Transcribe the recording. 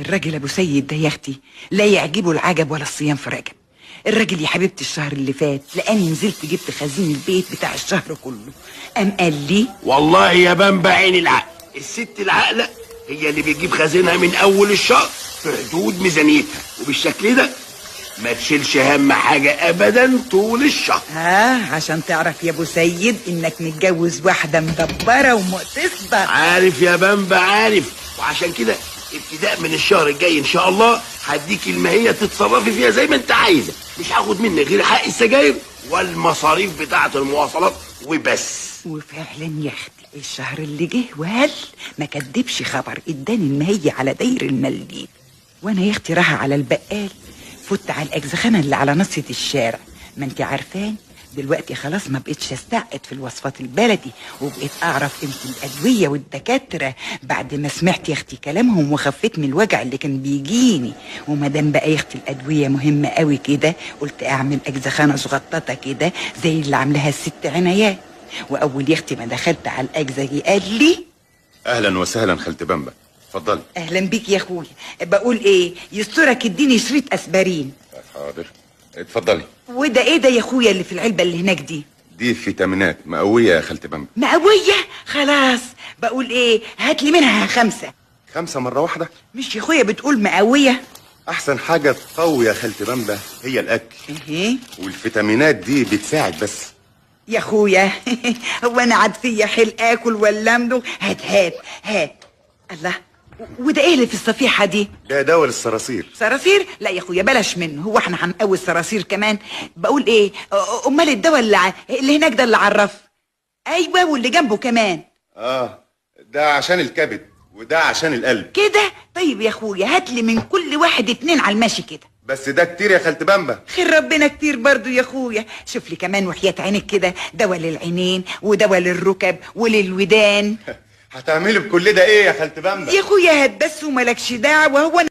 الراجل ابو سيد ده يا اختي لا يعجبه العجب ولا الصيام في رجب. الراجل يا حبيبتي الشهر اللي فات لاني نزلت جبت خزين البيت بتاع الشهر كله، قام قال لي والله يا بنبع عين العقل، الست العاقله هي اللي بتجيب خزينها من اول الشهر في حدود ميزانيتها، وبالشكل ده ما تشيلش هم حاجه ابدا طول الشهر. عشان تعرف يا ابو سيد انك متجوز واحده مدبره ومقتصده. عارف يا بنبع عارف، وعشان كده ابتداء من الشهر الجاي ان شاء الله هديكي المهية تتصرفي فيها زي ما انت عايزه، مش هاخد منك غير حق السجاير والمصاريف بتاعه المواصلات وبس. وفعلا يا اختي الشهر اللي جه وهل ما كدبش خبر اداني المهية على داير المليل، وانا يا اختي رايحه على البقال فت على الاجزخانه اللي على نصة الشارع. ما انت عارفان دلوقتي خلاص ما بقتش استعقد في الوصفات البلدي، وبقيت اعرف قيمه الادويه والدكاتره بعد ما سمعت يا اختي كلامهم وخفيت من الوجع اللي كان بيجيني. وما دام بقى يا اختي الادويه مهمه قوي كده قلت اعمل اجزخانه صغططه كده زي اللي عاملاها الست عنايات. واول يا اختي ما دخلت على الاجزخي قال لي اهلا وسهلا خالتي بامبا، اتفضلي. اهلا بيك يا اخويا. بقول ايه يسترك اديني شريط اسبرين. حاضر اتفضلي. وده ايه ده يا اخويا اللي في العلبه اللي هناك دي فيتامينات مقويه يا خالتي بامبا. مقويه؟ خلاص. بقول ايه هات لي منها 5. 5 مرة واحدة؟ مش يا اخويا بتقول مقويه؟ احسن حاجة تقوي يا خالتي بامبا هي الاكل. ايه والفيتامينات دي بتساعد بس يا اخويا. هو انا عاد فيا حيل اكل ولا امضغ؟ هات الله. وده ايه اللي في الصفيحه دي؟ ده دواء للصراصير. صراصير؟ لا يا اخويا بلاش منه، هو احنا هنقوي الصراصير كمان؟ بقول ايه امال الدواء اللي هناك ده اللي عرف؟ ايوه واللي جنبه كمان. ده عشان الكبد وده عشان القلب كده؟ طيب يا اخويا هات لي من كل واحد 2 على الماشي كده. بس ده كتير يا خالتي بامبا. خير ربنا كتير برضو يا اخويا. شوف لي كمان وحياة عينك كده دواء للعينين ودواء للركب وللودان. هتعملي بكل ده ايه يا خالتي بامبا؟ يا اخويا هات بس وملكش دعوه، هو